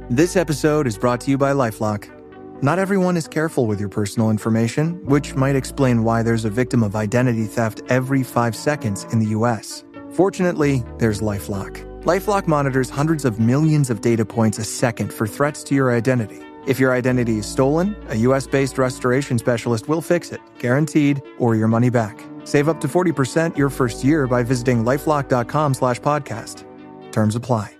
This episode is brought to you by LifeLock. Not everyone is careful with your personal information, which might explain why there's a victim of identity theft every 5 seconds in the U.S. Fortunately, there's LifeLock. LifeLock monitors hundreds of millions of data points a second for threats to your identity. If your identity is stolen, a U.S.-based restoration specialist will fix it, guaranteed, or your money back. Save up to 40% your first year by visiting LifeLock.com/podcast. Terms apply.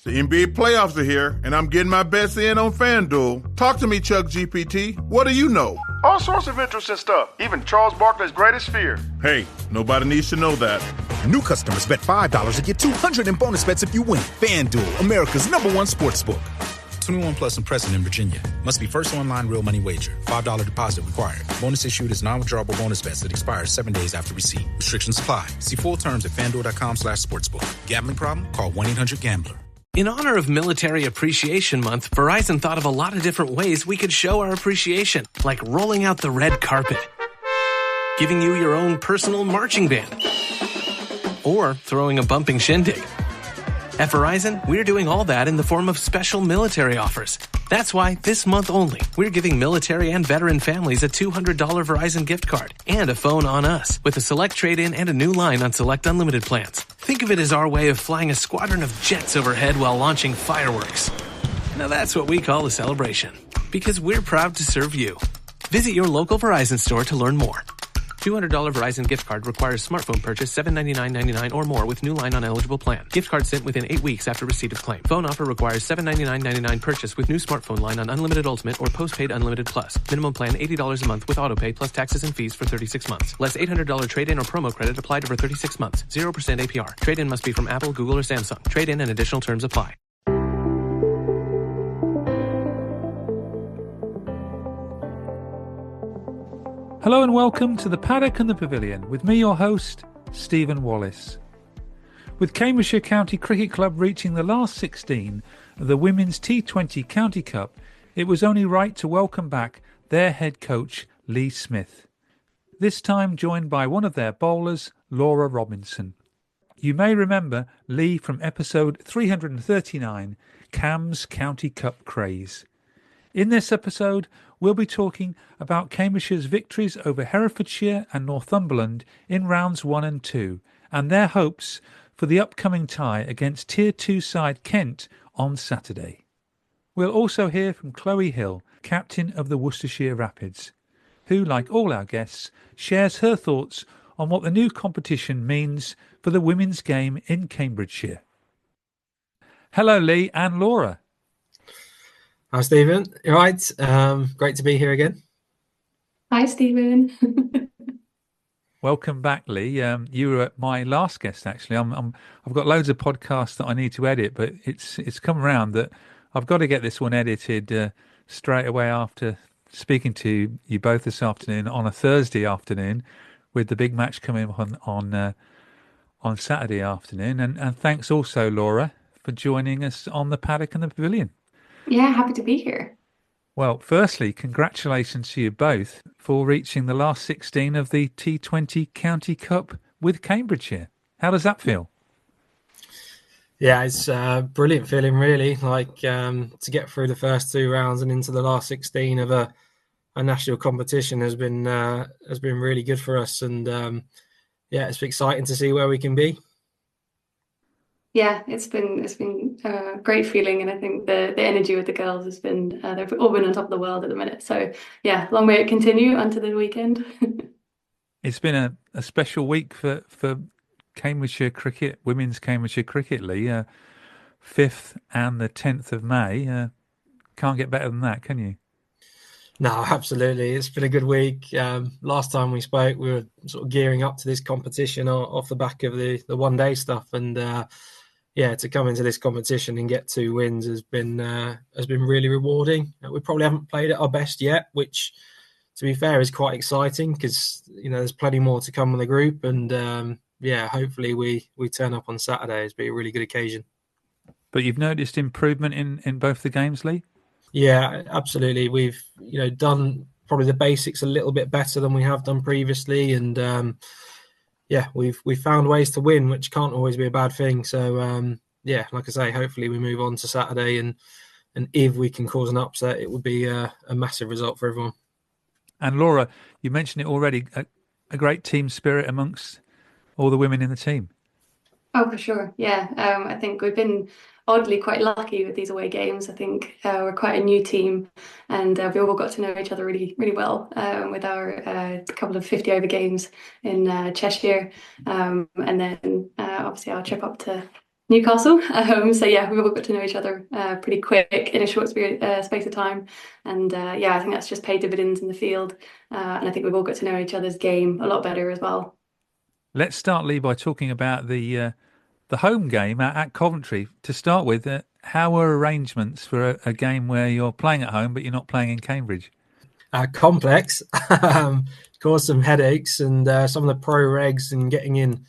The NBA playoffs are here, and I'm getting my bets in on FanDuel. Talk to me, Chuck GPT. What do you know? All sorts of interesting stuff, even Charles Barkley's greatest fear. Hey, nobody needs to know that. New customers bet $5 and get $200 in bonus bets if you win. FanDuel, America's #1 sportsbook. 21 plus and present in Virginia. Must be first online real money wager. $5 deposit required. Bonus issued as non-withdrawable bonus bets that expires 7 days after receipt. Restrictions apply. See full terms at FanDuel.com/sportsbook. Gambling problem? Call 1-800-GAMBLER. In honor of Military Appreciation Month, Verizon thought of a lot of different ways we could show our appreciation, like rolling out the red carpet, giving you your own personal marching band, or throwing a bumping shindig. At Verizon, we're doing all that in the form of special military offers. That's why, this month only, we're giving military and veteran families a $200 Verizon gift card and a phone on us with a select trade-in and a new line on select unlimited plans. Think of it as our way of flying a squadron of jets overhead while launching fireworks. Now that's what we call a celebration, because we're proud to serve you. Visit your local Verizon store to learn more. $200 Verizon gift card requires smartphone purchase $799.99 or more with new line on eligible plan. Gift card sent within 8 weeks after receipt of claim. Phone offer requires $799.99 purchase with new smartphone line on unlimited ultimate or postpaid unlimited plus. Minimum plan $80 a month with autopay plus taxes and fees for 36 months. Less $800 trade-in or promo credit applied over 36 months. 0% APR. Trade-in must be from Apple, Google, or Samsung. Trade-in and additional terms apply. Hello and welcome to the Paddock and the Pavilion with me, your host, Stephen Wallis. With Cambridgeshire County Cricket Club reaching the last 16 of the Women's T20 County Cup, it was only right to welcome back their head coach, Lee Smith. This time joined by one of their bowlers, Laura Robinson. You may remember Lee from episode 339, Cam's County Cup Craze. In this episode, we'll be talking about Cambridgeshire's victories over Herefordshire and Northumberland in rounds 1 and 2, and their hopes for the upcoming tie against Tier 2 side Kent on Saturday. We'll also hear from Chloe Hill, captain of the Worcestershire Rapids, who, like all our guests, shares her thoughts on what the new competition means for the women's game in Cambridgeshire. Hello, Lee and Laura. Hi, Stephen. You all right? Great to be here again. Hi, Stephen. Welcome back, Lee. You were my last guest, actually. I've got loads of podcasts that I need to edit, but it's come around that I've got to get this one edited straight away after speaking to you both this afternoon on a Thursday afternoon, with the big match coming on Saturday afternoon. And thanks also, Laura, for joining us on the Paddock and the Pavilion. Yeah, happy to be here. Well, firstly, congratulations to you both for reaching the last 16 of the T20 County Cup with Cambridgeshire. How does that feel? Yeah, it's a brilliant feeling, really. Like to get through the first 2 rounds and into the last 16 of a national competition has been really good for us, and yeah, it's exciting to see where we can be. Yeah, it's been a great feeling, and I think the energy with the girls has been they've all been on top of the world at the minute. So yeah, long may it continue until the weekend. It's been a special week for Cambridgeshire cricket, women's Cambridgeshire cricket, Lee. 5th and the 10th of May. Can't get better than that, can you? No, absolutely. It's been a good week. Last time we spoke, we were sort of gearing up to this competition off the back of the one-day stuff, and yeah, to come into this competition and get 2 wins has been really rewarding. We probably haven't played at our best yet, which, to be fair, is quite exciting because there's plenty more to come in the group, and yeah, hopefully we turn up on Saturday. It's been a really good occasion. But you've noticed improvement in both the games, Lee? Yeah, absolutely. We've done probably the basics a little bit better than we have done previously, and yeah, we've found ways to win, which can't always be a bad thing. So yeah, like I say, hopefully we move on to Saturday, and if we can cause an upset, it would be a massive result for everyone. And Laura, you mentioned it already, a great team spirit amongst all the women in the team. Oh, for sure. Yeah. I think we've been oddly quite lucky with these away games. I think we're quite a new team, and we all got to know each other really, really well with our couple of 50 over games in Cheshire, and then obviously our trip up to Newcastle. So yeah, we all got to know each other pretty quick in a short space of time, and yeah, I think that's just paid dividends in the field, and I think we've all got to know each other's game a lot better as well. Let's start, Lee, by talking about the home game at Coventry. To start with, how were arrangements for a game where you're playing at home but you're not playing in Cambridge? Complex, caused some headaches, and some of the pro regs and getting in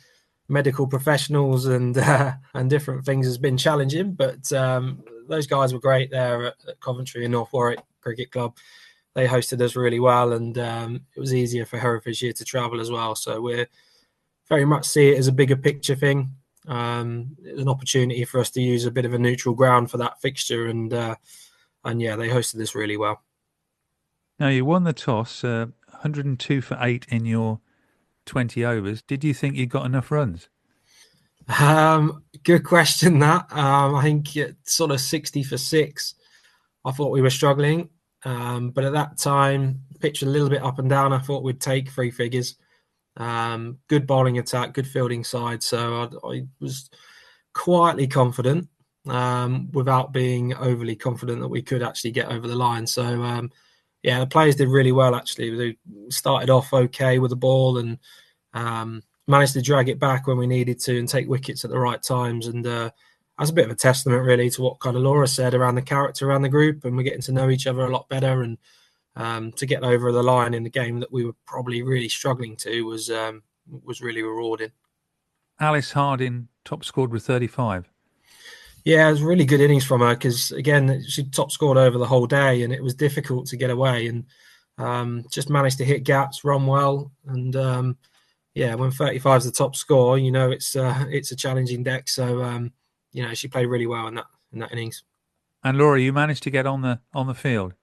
medical professionals and different things has been challenging. But those guys were great there at Coventry and North Warwick Cricket Club. They hosted us really well, and it was easier for Herefordshire to travel as well. So we're very much see it as a bigger picture thing. It was an opportunity for us to use a bit of a neutral ground for that fixture, and yeah, they hosted this really well. Now, you won the toss, 102 for 8 in your 20 overs. Did you think you got enough runs? Good question, that. I think sort of 60 for 6. I thought we were struggling, but at that time, pitch a little bit up and down. I thought we'd take 3 figures. Good bowling attack, good fielding side. So I was quietly confident, without being overly confident that we could actually get over the line. So yeah, the players did really well actually. They started off okay with the ball and managed to drag it back when we needed to and take wickets at the right times. And that's a bit of a testament really to what kind of Laura said around the character around the group, and we're getting to know each other a lot better. And to get over the line in the game that we were probably really struggling to was really rewarding. Alice Harding top scored with 35. Yeah, it was really good innings from her because, again, she top scored over the whole day and it was difficult to get away, and just managed to hit gaps, run well. And yeah, when 35 is the top score, you know, it's a challenging deck. So, you know, she played really well in that innings. And Laura, you managed to get on the field.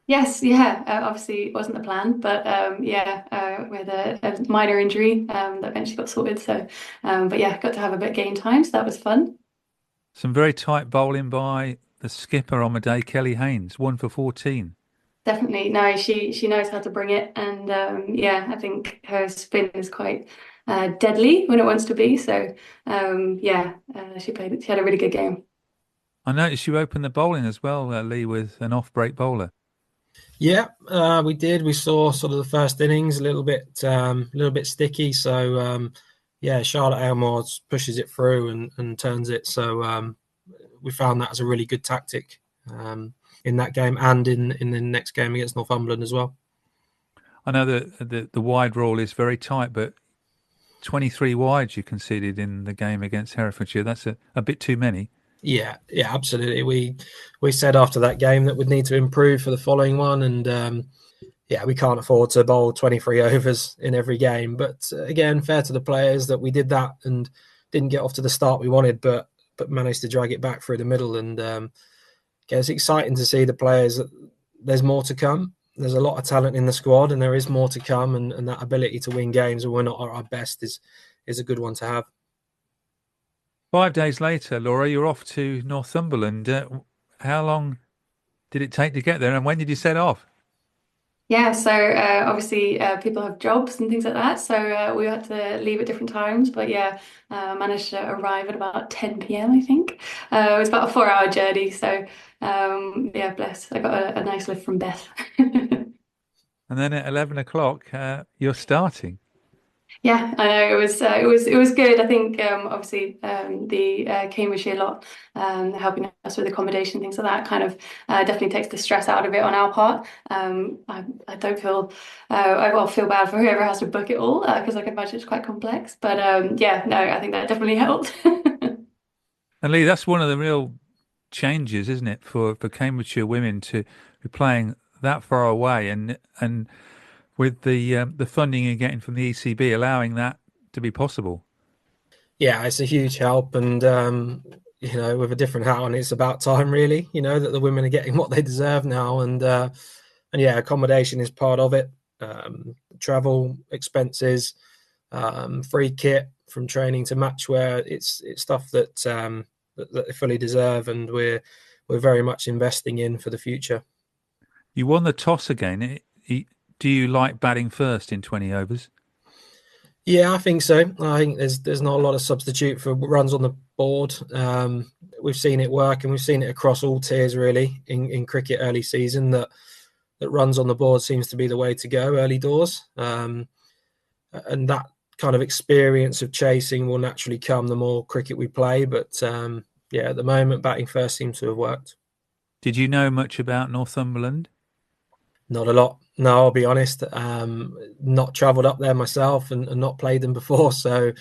Yes, yeah. Obviously, it wasn't the plan, but yeah, we had a minor injury that eventually got sorted. So, but yeah, got to have a bit of game time, so that was fun. Some very tight bowling by the skipper on the day, Kelly Haynes, 1 for 14. Definitely, no, she knows how to bring it, and yeah, I think her spin is quite deadly when it wants to be. So, yeah, she had a really good game. I noticed you opened the bowling as well, Lee, with an off-break bowler. Yeah, we did. We saw sort of the first innings a little bit sticky. So yeah, Charlotte Aylmore pushes it through and turns it. So we found that as a really good tactic in that game and in the next game against Northumberland as well. I know that the wide rule is very tight, but 23 wides you conceded in the game against Herefordshire. That's a bit too many. Yeah, absolutely. We said after that game that we'd need to improve for the following one, and yeah, we can't afford to bowl 23 overs in every game. But again, fair to the players that we did that and didn't get off to the start we wanted, but managed to drag it back through the middle. And yeah, it's exciting to see the players that there's more to come. There's a lot of talent in the squad, and there is more to come. And that ability to win games when we're not at our best is a good one to have. 5 days later, Laura, you're off to Northumberland. How long did it take to get there, and when did you set off? Yeah, so obviously people have jobs and things like that, so we had to leave at different times. But yeah, managed to arrive at about 10 p.m. I think. It was about a 4-hour journey, so yeah, bless. I got a nice lift from Beth. And then at 11 o'clock, you're starting. Yeah, I know it was good. I think obviously the Cambridgeshire lot helping us with accommodation, things like that, kind of definitely takes the stress out of it on our part. I don't feel I feel bad for whoever has to book it all because I can imagine it's quite complex. But yeah, no, I think that definitely helped. And Lee, that's one of the real changes, isn't it, for Cambridgeshire women to be playing that far away, and with the funding you're getting from the ECB allowing that to be possible. Yeah, it's a huge help, and with a different hat on, it's about time, really. That the women are getting what they deserve now, and yeah, accommodation is part of it. Travel expenses, free kit from training to match wear. It's stuff that they fully deserve, and we're very much investing in for the future. You won the toss again. Do you like batting first in 20 overs? Yeah, I think so. I think there's not a lot of substitute for runs on the board. We've seen it work, and we've seen it across all tiers really in cricket early season that runs on the board seems to be the way to go early doors. And that kind of experience of chasing will naturally come the more cricket we play. But at the moment, batting first seems to have worked. Did you know much about Northumberland? Not a lot. No, I'll be honest. Not travelled up there myself and not played them before. So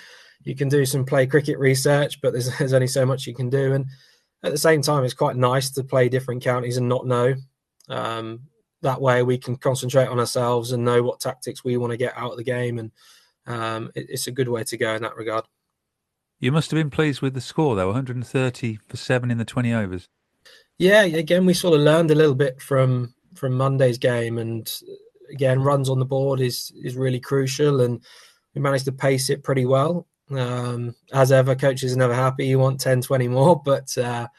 you can do some play cricket research, but there's only so much you can do. And at the same time, it's quite nice to play different counties and not know. That way we can concentrate on ourselves and know what tactics we want to get out of the game. And it's a good way to go in that regard. You must have been pleased with the score, though, 130 for 7 in the 20 overs. Yeah, again, we sort of learned a little bit from Monday's game, and again, runs on the board is really crucial, and we managed to pace it pretty well. As ever, coaches are never happy. You want 10, 20 more, but to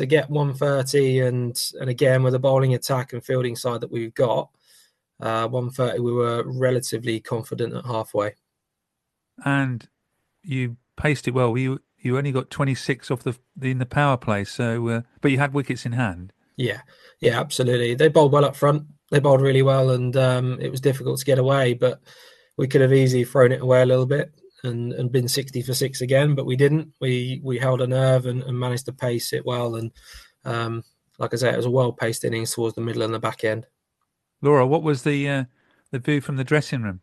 get 130 and again with the bowling attack and fielding side that we've got, 130, we were relatively confident at halfway. And you paced it well. You only got 26 off in the power play, so but you had wickets in hand. Yeah, absolutely. They bowled well up front. They bowled really well, and it was difficult to get away, but we could have easily thrown it away a little bit and been 60 for 6 again, but we didn't. We held a nerve and managed to pace it well, and like I say, it was a well-paced innings towards the middle and the back end. Laura, what was the view from the dressing room?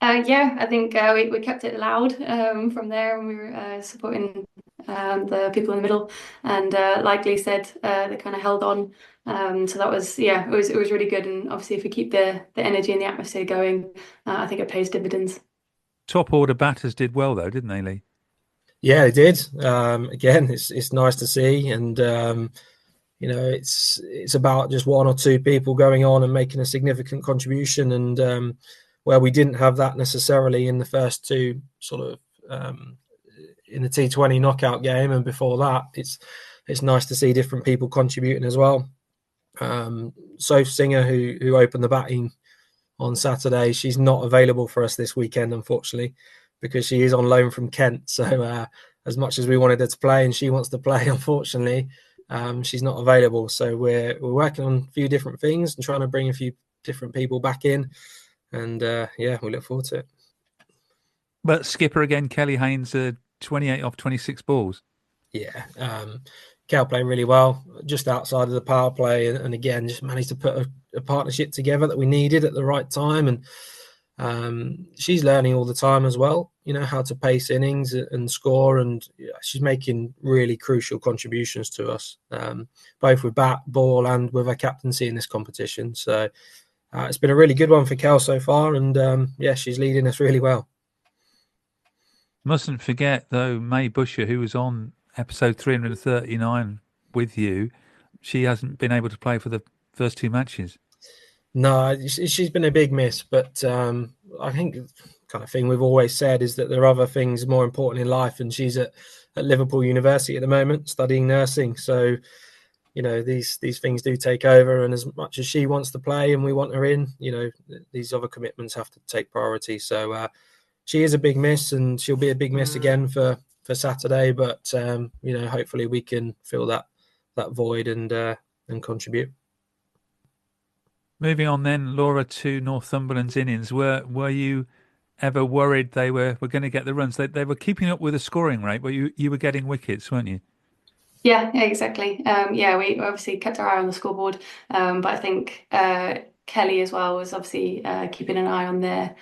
I think we kept it loud from there when we were supporting the people in the middle, and like Lee said, they kind of held on. So that was it was really good, and obviously if we keep the energy and the atmosphere going, I think it pays dividends. Top order batters did well though, didn't they, Lee? Yeah, they did. Again, it's nice to see, and it's about just one or two people going on and making a significant contribution, and where we didn't have that necessarily in the first two sort of in the T20 knockout game, and before that, it's nice to see different people contributing as well. Soph Singer, who opened the batting on Saturday, she's not available for us this weekend, unfortunately, because she is on loan from Kent. So as much as we wanted her to play and she wants to play, unfortunately, she's not available. So we're working on a few different things and trying to bring a few different people back in. And we look forward to it. But skipper again, Kelly Haynes, 28 off 26 balls. Yeah, Kel playing really well, just outside of the power play, and again, just managed to put a partnership together that we needed at the right time. And she's learning all the time as well, how to pace innings and score, and she's making really crucial contributions to us, both with bat, ball, and with her captaincy in this competition. So it's been a really good one for Kel so far, and she's leading us really well. Mustn't forget, though, May Busher, who was on episode 339 with you, she hasn't been able to play for the first two matches. No, she's been a big miss, but I think the kind of thing we've always said is that there are other things more important in life, and she's at Liverpool University at the moment studying nursing. So, these things do take over, and as much as she wants to play and we want her in, these other commitments have to take priority. So she is a big miss, and she'll be a big miss again for Saturday. But hopefully we can fill that void and contribute. Moving on then, Laura, to Northumberland's innings. Were you ever worried they were going to get the runs? They were keeping up with the scoring rate, but you were getting wickets, weren't you? Yeah, exactly. We obviously kept our eye on the scoreboard, but I think Kelly as well was obviously keeping an eye on their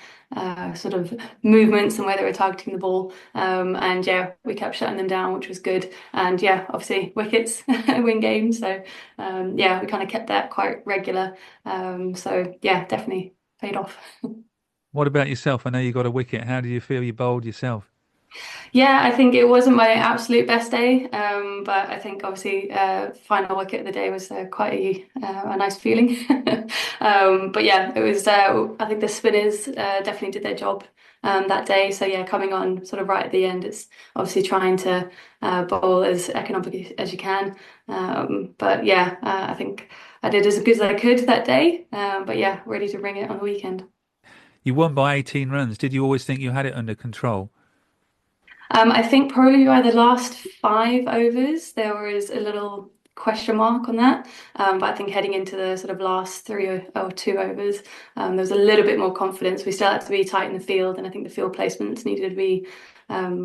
sort of movements and where they were targeting the ball. We kept shutting them down, which was good. And obviously wickets win games. So we kind of kept that quite regular. Definitely paid off. What about yourself? I know you got a wicket. How do you feel you bowled yourself? Yeah, I think it wasn't my absolute best day, but I think obviously final wicket of the day was quite a nice feeling. But yeah, it was. I think the spinners definitely did their job that day. So yeah, coming on sort of right at the end, it's obviously trying to bowl as economically as you can. But yeah, I think I did as good as I could that day. But yeah, ready to bring it on the weekend. You won by 18 runs. Did you always think you had it under control? I think probably by the last 5 overs, there was a little question mark on that. But I think heading into the sort of last 3 or 2 overs, there was a little bit more confidence. We still had to be tight in the field, and I think the field placements needed to be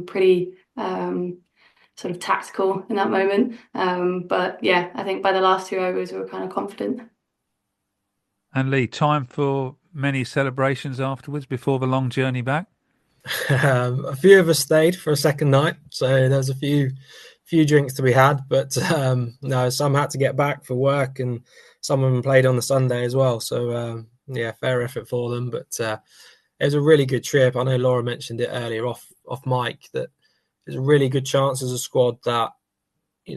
pretty sort of tactical in that moment. But yeah, I think by the last 2 overs, we were kind of confident. And Lee, time for many celebrations afterwards before the long journey back? A few of us stayed for a second night, so there's a few drinks to be had. But no, some had to get back for work, and some of them played on the Sunday as well. So yeah, fair effort for them. But it was a really good trip. I know Laura mentioned it earlier off mic that there's a really good chance as a squad that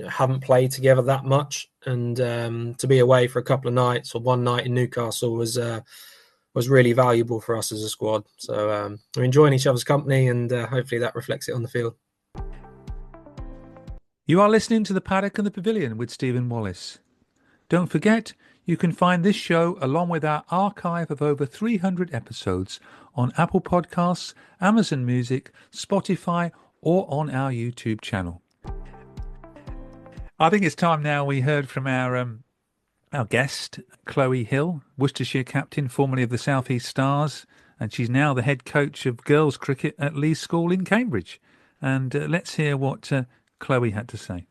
haven't played together that much, and to be away for a couple of nights or one night in Newcastle was really valuable for us as a squad. So we're enjoying each other's company, and hopefully that reflects it on the field. You are listening to The Paddock and the Pavilion with Stephen Wallis. Don't forget, you can find this show along with our archive of over 300 episodes on Apple Podcasts, Amazon Music, Spotify, or on our YouTube channel. I think it's time now we heard from our guest, Chloe Hill, Worcestershire captain, formerly of the South East Stars, and she's now the head coach of girls cricket at Lees School in Cambridge. And let's hear what Chloe had to say.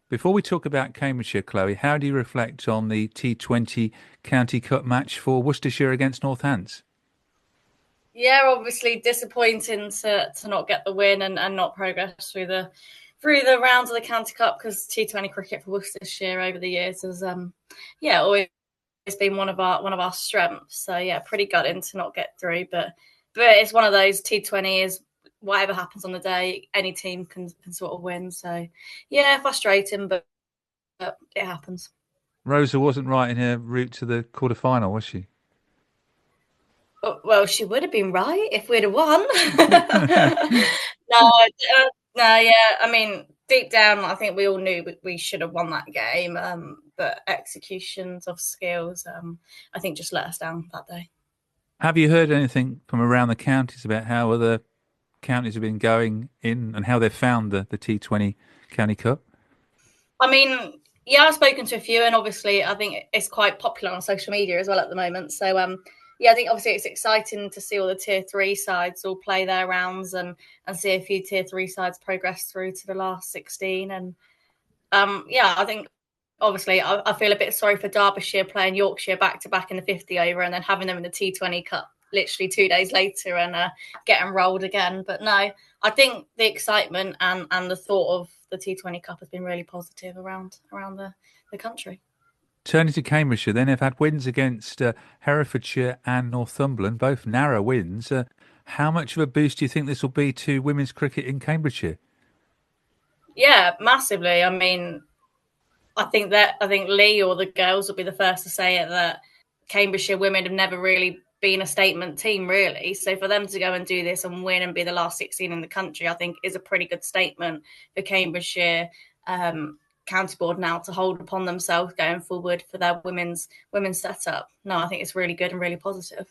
Before we talk about Cambridgeshire, Chloe, how do you reflect on the T20 County Cup match for Worcestershire against Northants? Yeah, obviously disappointing to not get the win and not progress through the rounds of the County Cup, because T20 cricket for Worcestershire over the years has always been one of our strengths. So yeah, pretty gutting to not get through, but it's one of those. T20 is whatever happens on the day, any team can sort of win. So yeah, frustrating, but it happens. Rosa wasn't right in her route to the quarterfinal, was she? Well, she would have been right if we'd have won. No, yeah. I mean, deep down, I think we all knew we should have won that game. But executions of skills, I think, just let us down that day. Have you heard anything from around the counties about how other counties have been going in and how they've found the T20 County Cup? I mean, yeah, I've spoken to a few, and obviously I think it's quite popular on social media as well at the moment. So, yeah, I think obviously it's exciting to see all the Tier 3 sides all play their rounds and see a few Tier 3 sides progress through to the last 16. And, yeah, I think obviously I feel a bit sorry for Derbyshire playing Yorkshire back-to-back in the 50 over and then having them in the T20 Cup literally 2 days later and getting rolled again. But no, I think the excitement and the thought of the T20 Cup has been really positive around the country. Turning to Cambridgeshire, then, have had wins against Herefordshire and Northumberland, both narrow wins. How much of a boost do you think this will be to women's cricket in Cambridgeshire? Yeah, massively. I mean, I think Lee or the girls will be the first to say it, that Cambridgeshire women have never really been a statement team, really. So for them to go and do this and win and be the last 16 in the country, I think is a pretty good statement for Cambridgeshire County Board now to hold upon themselves going forward for their women's setup. No, I think it's really good and really positive.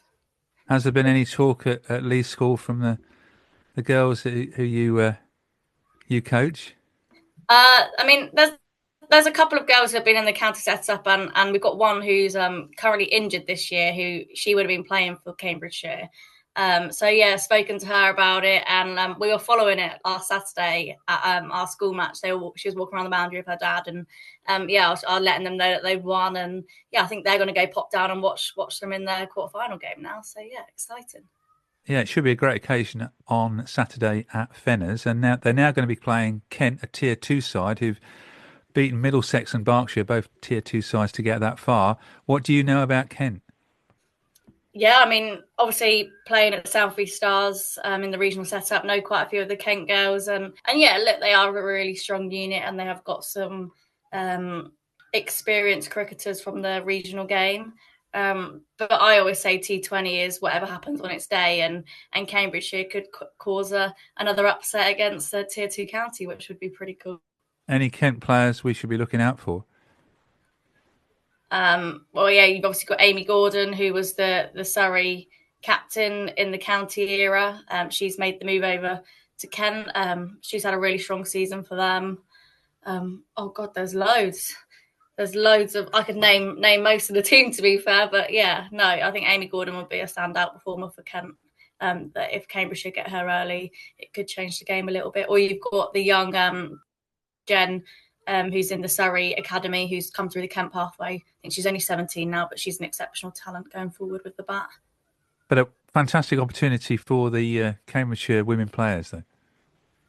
Has there been any talk at Lees School from the girls who you coach? I mean, there's a couple of girls who have been in the county setup, and we've got one who's currently injured this year, who she would have been playing for Cambridgeshire. So yeah, spoken to her about it, and we were following it last Saturday at our school match. She was walking around the boundary with her dad, and I was letting them know that they'd won, and yeah, I think they're going to go pop down and watch them in their quarterfinal game now. So yeah, exciting. Yeah, it should be a great occasion on Saturday at Fenners, and now they're going to be playing Kent, a Tier 2 side who've beaten Middlesex and Berkshire, both Tier 2 sides, to get that far. What do you know about Kent? Yeah, I mean, obviously playing at South East Stars in the regional setup, know quite a few of the Kent girls, and yeah, look, they are a really strong unit, and they have got some experienced cricketers from the regional game. But I always say T20 is whatever happens on its day, and Cambridgeshire could cause another upset against a Tier 2 county, which would be pretty cool. Any Kent players we should be looking out for? Well, yeah, you've obviously got Amy Gordon, who was the Surrey captain in the county era. She's made the move over to Kent. She's had a really strong season for them. Oh God, there's loads. There's loads of. I could name most of the team, to be fair, but yeah, no, I think Amy Gordon would be a standout performer for Kent. That if Cambridgeshire get her early, it could change the game a little bit. Or you've got the young Jen. Who's in the Surrey Academy, who's come through the Kent pathway. I think she's only 17 now, but she's an exceptional talent going forward with the bat. But a fantastic opportunity for the Cambridgeshire women players, though.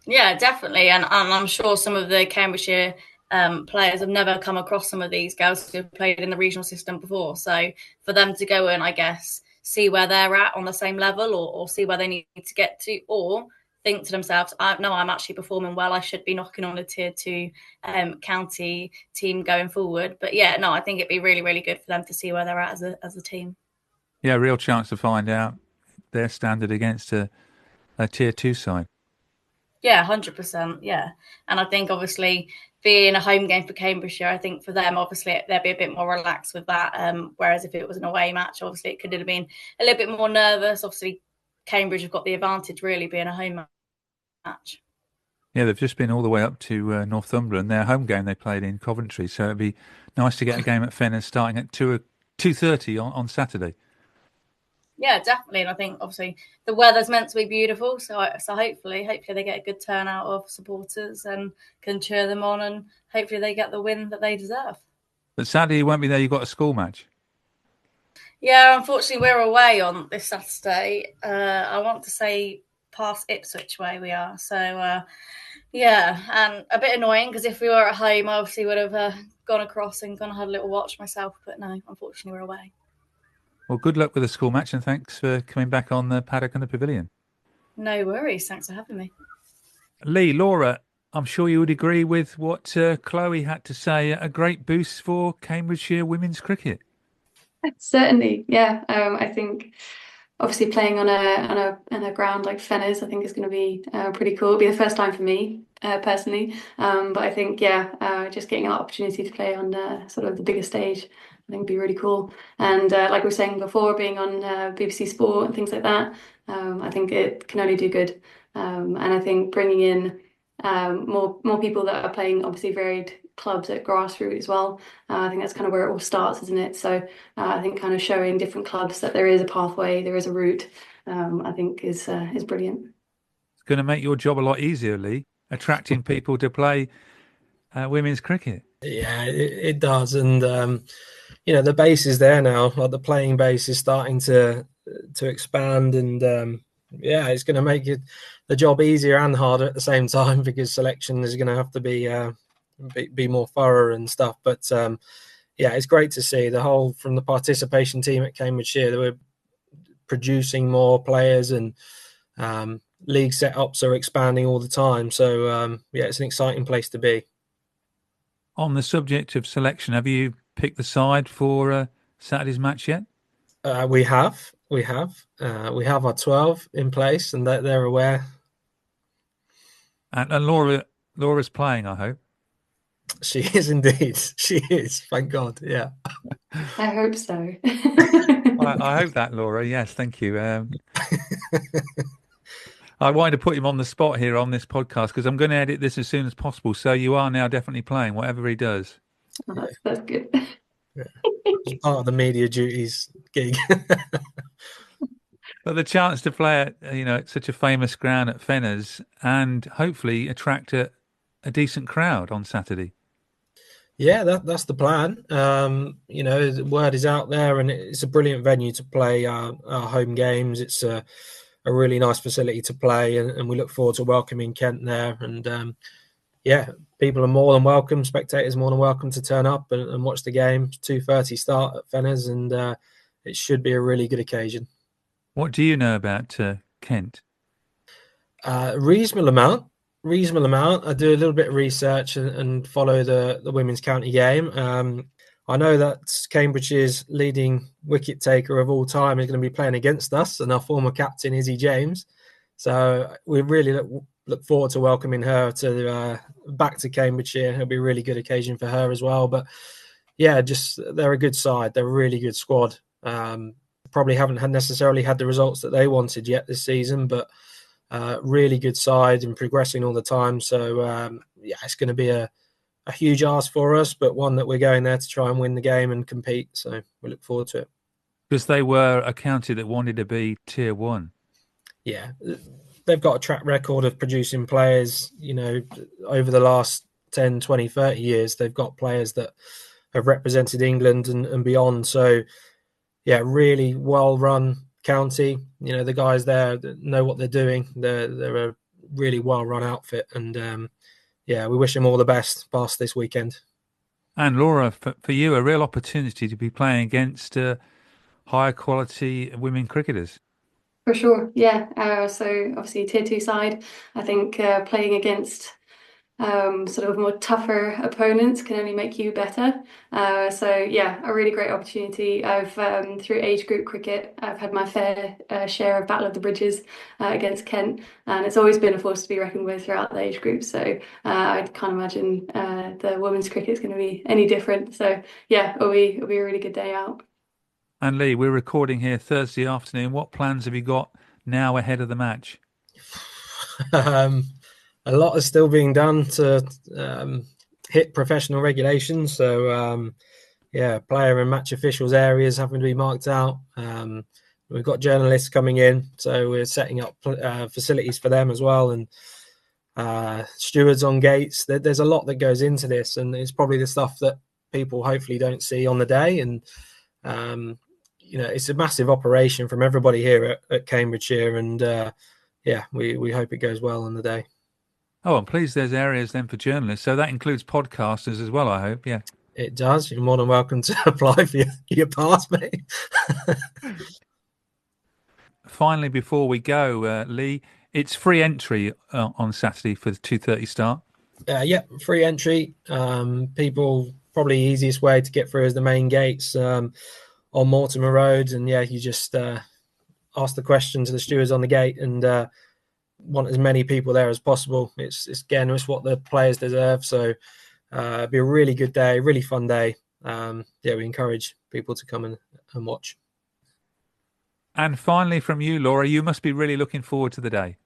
Yeah, definitely. And I'm sure some of the Cambridgeshire players have never come across some of these girls who have played in the regional system before. So for them to go and, I guess, see where they're at on the same level or see where they need to get to, or think to themselves, I'm actually performing well. I should be knocking on a Tier 2 county team going forward. But yeah, no, I think it'd be really, really good for them to see where they're at as a team. Yeah, real chance to find out their standard against a Tier 2 side. Yeah, 100%. Yeah. And I think obviously being a home game for Cambridgeshire, I think for them, obviously they'll be a bit more relaxed with that. Whereas if it was an away match, obviously it could have been a little bit more nervous. Obviously, Cambridge have got the advantage really being a home match. Yeah, they've just been all the way up to Northumberland. Their home game they played in Coventry, so it'd be nice to get a game at Fenners starting at 2:30 on Saturday. Yeah, definitely. And I think obviously the weather's meant to be beautiful, so hopefully they get a good turnout of supporters and can cheer them on, and hopefully they get the win that they deserve. But sadly you won't be there. You've got a school match. Yeah, unfortunately, we're away on this Saturday. I want to say past Ipswich way we are. So, yeah, and a bit annoying because if we were at home, I obviously would have gone across and gone and had a little watch myself. But no, unfortunately, we're away. Well, good luck with the school match, and thanks for coming back on the Paddock and the Pavilion. No worries. Thanks for having me. Lee, Laura, I'm sure you would agree with what Chloe had to say. A great boost for Cambridgeshire women's cricket. Certainly, yeah. I think obviously playing on a ground like Fenners, I think is going to be pretty cool. It'll be the first time for me personally, but I think just getting an opportunity to play on sort of the bigger stage, I think would be really cool. And like we were saying before, being on BBC Sport and things like that, I think it can only do good. And I think bringing in more people that are playing obviously varied clubs at grassroots as well. I think that's kind of where it all starts, isn't it? So I think kind of showing different clubs that there is a pathway, there is a route, I think is brilliant. It's going to make your job a lot easier, Lee, attracting people to play women's cricket. Yeah, it does. And, the base is there now. Like the playing base is starting to expand, and it's going to make the job easier and harder at the same time because selection is going to have to be more thorough and stuff. But it's great to see the whole from the participation team at Cambridgeshire that we're producing more players, and league setups are expanding all the time. So it's an exciting place to be. On the subject of selection, have you picked the side for Saturday's match yet? We have our 12 in place, and they're aware. And Laura's playing, I hope. She is indeed. She is. Thank God. Yeah. I hope so. I hope that, Laura. Yes, thank you. I wanted to put him on the spot here on this podcast because I'm going to edit this as soon as possible. So you are now definitely playing, whatever he does. Oh, that's good. Yeah. It's part of the media duties gig. But the chance to play at such a famous ground at Fenners and hopefully attract a decent crowd on Saturday. Yeah, that's the plan. The word is out there, and it's a brilliant venue to play our home games. It's a really nice facility to play, and we look forward to welcoming Kent there. And people are more than welcome. Spectators more than welcome to turn up and watch the game. 2:30 start at Fenners, and it should be a really good occasion. What do you know about Kent? Reasonable amount. I do a little bit of research and follow the women's county game. I know that Cambridgeshire's leading wicket taker of all time is going to be playing against us, and our former captain, Izzy James. So we really look forward to welcoming her back to Cambridgeshire. It'll be a really good occasion for her as well. But yeah, they're a good side. They're a really good squad. Probably haven't necessarily had the results that they wanted yet this season, but really good side and progressing all the time. So it's going to be a huge ask for us, but one that we're going there to try and win the game and compete. So we look forward to it. Because they were a county that wanted to be Tier 1. Yeah, they've got a track record of producing players, over the last 10, 20, 30 years. They've got players that have represented England and beyond. So, yeah, really well-run county. The guys there know what they're doing. They're a really well-run outfit. And, we wish them all the best past this weekend. And Laura, for you, a real opportunity to be playing against higher-quality women cricketers. For sure, yeah. So obviously Tier 2 side, I think playing against sort of more tougher opponents can only make you better. So yeah, a really great opportunity. I've through age group cricket, I've had my fair share of Battle of the Bridges against Kent, and it's always been a force to be reckoned with throughout the age group. So I can't imagine the women's cricket is going to be any different. So yeah, it'll be a really good day out. And Lee, we're recording here Thursday afternoon. What plans have you got now ahead of the match? A lot is still being done to hit professional regulations. So, player and match officials areas having to be marked out. We've got journalists coming in, so we're setting up facilities for them as well. And stewards on gates. There's a lot that goes into this, and it's probably the stuff that people hopefully don't see on the day. And it's a massive operation from everybody here at Cambridgeshire, and we hope it goes well on the day. Oh, and please, there's areas then for journalists, so that includes podcasters as well, I hope. Yeah, it does. You're more than welcome to apply for your pass, mate. Finally, before we go, Lee, it's free entry on Saturday for the 2:30 start. Free entry. People, probably easiest way to get through is the main gates on Mortimer Road, and you just ask the question to the stewards on the gate, and want as many people there as possible. It's what the players deserve. So it'll be a really good day, really fun day. We encourage people to come and watch. And finally, from you, Laura, you must be really looking forward to the day.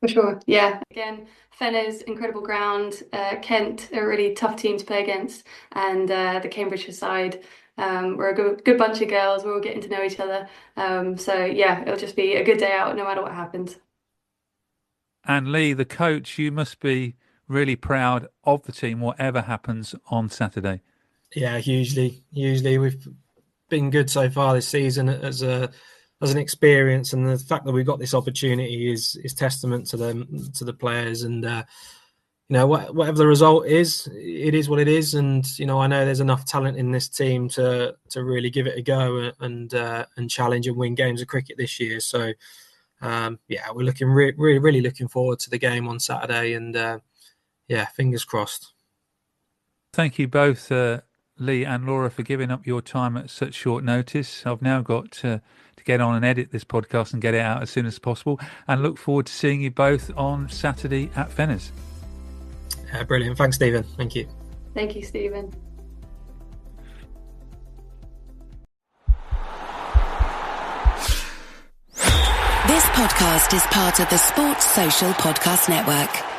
For sure, yeah. Again, Fenner's incredible ground. Kent, a really tough team to play against, and the Cambridgeshire side. We're a good bunch of girls. We're all getting to know each other. It'll just be a good day out no matter what happens. And Lee, the coach, you must be really proud of the team, whatever happens on Saturday. Yeah, hugely. We've been good so far this season as an experience, and the fact that we've got this opportunity is testament to them, to the players. And whatever the result is, it is what it is. And I know there's enough talent in this team to really give it a go and challenge and win games of cricket this year. So. We're looking really looking forward to the game on Saturday, and fingers crossed. Thank you both, Lee and Laura, for giving up your time at such short notice. I've now got to get on and edit this podcast and get it out as soon as possible, and look forward to seeing you both on Saturday at Fenner's. Brilliant. Thanks, Stephen. Thank you. Thank you, Stephen. This podcast is part of the Sports Social Podcast Network.